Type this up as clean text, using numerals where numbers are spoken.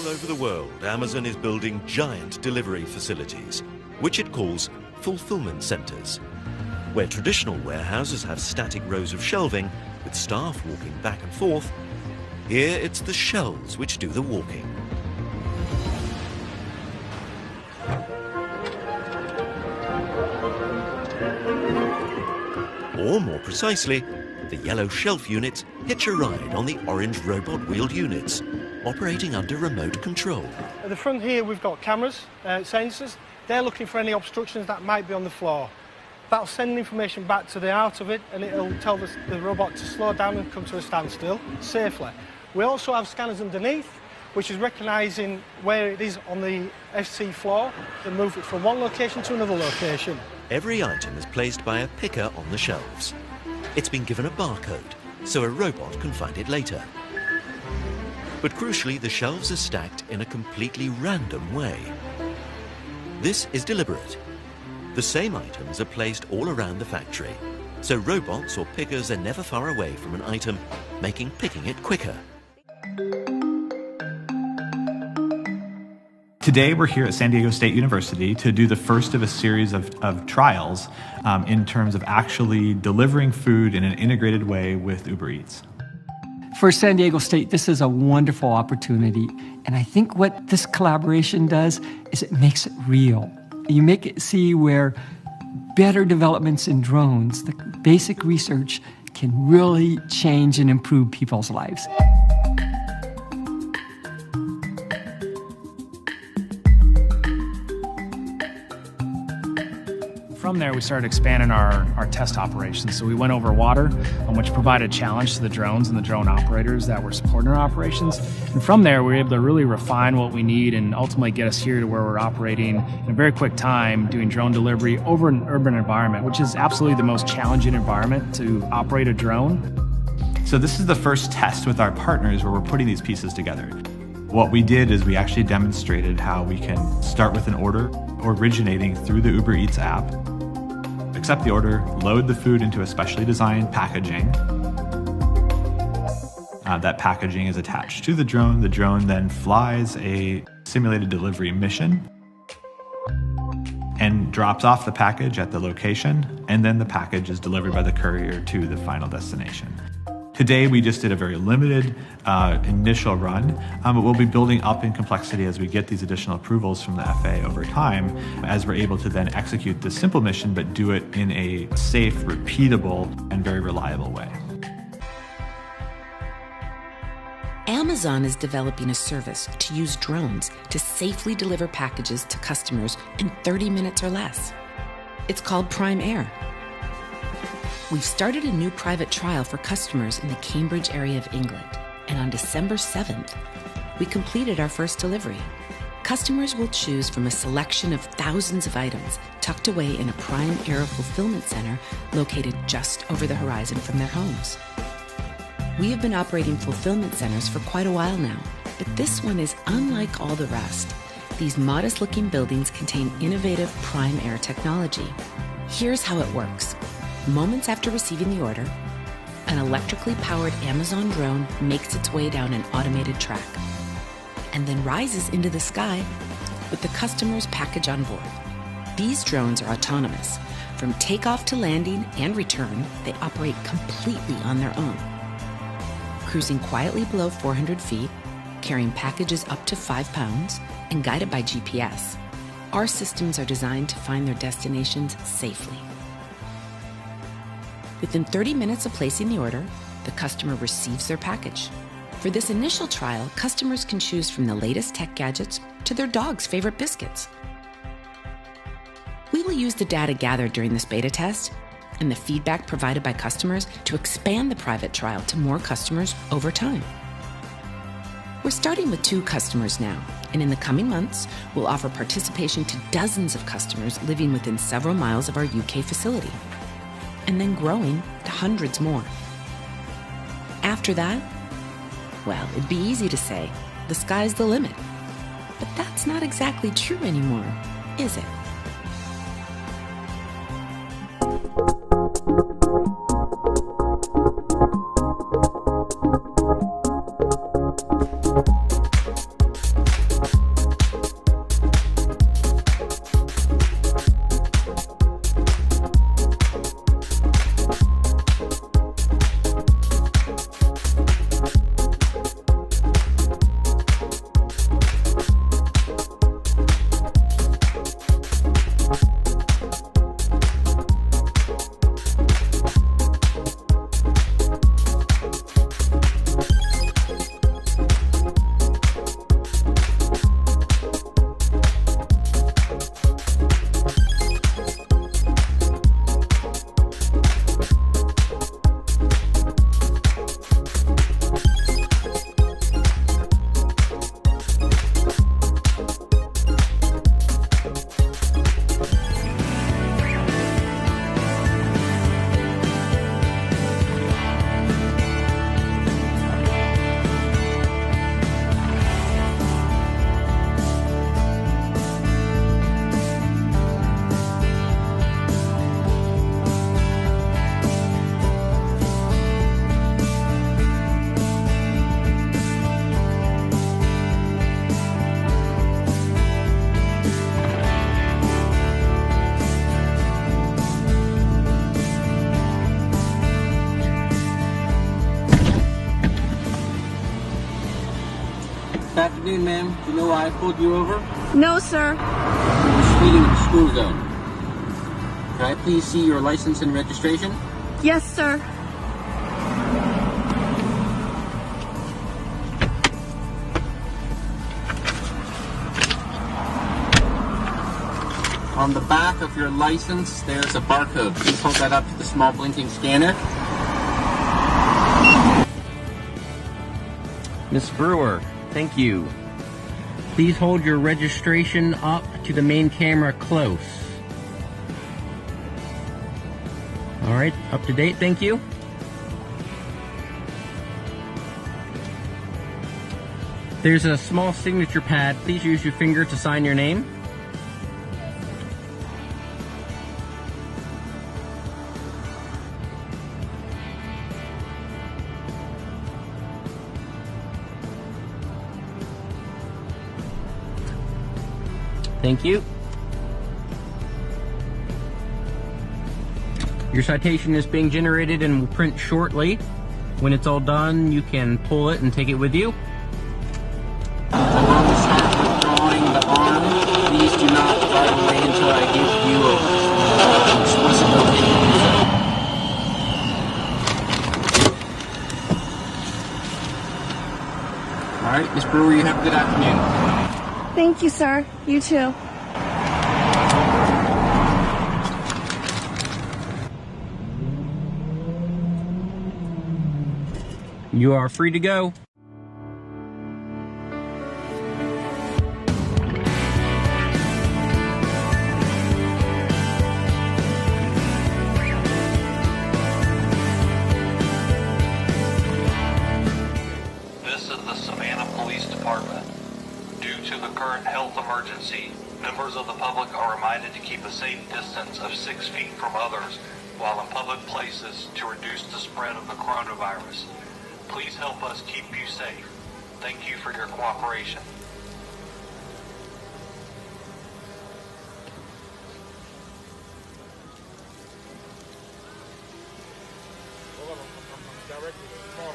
All over the world, Amazon is building giant delivery facilities, which it calls fulfillment centers, where traditional warehouses have static rows of shelving with staff walking back and forth. Here it's the shelves which do the walking. Or more precisely, the yellow shelf units hitch a ride on the orange robot-wheeled units, operating under remote control. At the front here we've got cameras, sensors. They're looking for any obstructions that might be on the floor. That'll send information back to the out of it, and it'll tell the robot to slow down and come to a standstill safely. We also have scanners underneath, which is recognising where it is on the FC floor and move it from one location to another location. Every item is placed by a picker on the shelves. It's been given a barcode, so a robot can find it later. But crucially, the shelves are stacked in a completely random way. This is deliberate. The same items are placed all around the factory, so robots or pickers are never far away from an item, making picking it quicker. Today, we're here at San Diego State University to do the first of a series of trials in terms of actually delivering food in an integrated way with Uber Eats. For San Diego State, this is a wonderful opportunity. And I think what this collaboration does is it makes it real. You make it see where better developments in drones, the basic research, can really change and improve people's lives. From there, we started expanding our test operations. So we went over water, which provided a challenge to the drones and the drone operators that were supporting our operations. And from there, we were able to really refine what we need and ultimately get us here to where we're operating in a very quick time, doing drone delivery over an urban environment, which is absolutely the most challenging environment to operate a drone. So this is the first test with our partners where we're putting these pieces together. What we did is we actually demonstrated how we can start with an order originating through the Uber Eats app, accept the order, load the food into a specially designed packaging. That packaging is attached to the drone. The drone then flies a simulated delivery mission and drops off the package at the location, and then the package is delivered by the courier to the final destination. Today, we just did a very limited initial run, but we'll be building up in complexity as we get these additional approvals from the FAA over time, as we're able to then execute this simple mission, but do it in a safe, repeatable, and very reliable way. Amazon is developing a service to use drones to safely deliver packages to customers in 30 minutes or less. It's called Prime Air. We've started a new private trial for customers in the Cambridge area of England, and on December 7th, we completed our first delivery. Customers will choose from a selection of thousands of items tucked away in a Prime Air fulfillment center located just over the horizon from their homes. We have been operating fulfillment centers for quite a while now, but this one is unlike all the rest. These modest-looking buildings contain innovative Prime Air technology. Here's how it works. Moments after receiving the order, an electrically powered Amazon drone makes its way down an automated track and then rises into the sky with the customer's package on board. These drones are autonomous. From takeoff to landing and return, they operate completely on their own. Cruising quietly below 400 feet, carrying packages up to 5 pounds, and guided by GPS, our systems are designed to find their destinations safely. Within 30 minutes of placing the order, the customer receives their package. For this initial trial, customers can choose from the latest tech gadgets to their dog's favorite biscuits. We will use the data gathered during this beta test and the feedback provided by customers to expand the private trial to more customers over time. We're starting with 2 customers now, and in the coming months, we'll offer participation to dozens of customers living within several miles of our UK facility, and then growing to hundreds more. After that, well, it'd be easy to say, the sky's the limit. But that's not exactly true anymore, is it? afternoon, ma'am. Do you know why I pulled you over? No, sir. You're speeding in the school zone. Can I please see your license and registration? Yes, sir. On the back of your license, there's a barcode. Please hold that up to the small blinking scanner. Miss Brewer, thank you. Please hold your registration up to the main camera close. All right, up to date, thank you. There's a small signature pad. Please use your finger to sign your name. Thank you. Your citation is being generated and will print shortly. When it's all done, you can pull it and take it with you. I'm going to start withdrawing the arm. Please do not drive away until I give you an explicit okay to do so. All right, Ms. Brewer, you have a good afternoon. Thank you, sir. You too. You are free to go. This is the Savannah Police Department. Due to the current health emergency, members of the public are reminded to keep a safe distance of 6 feet from others while in public places to reduce the spread of the coronavirus. Please help us keep you safe. Thank you for your cooperation. I'm directing the car.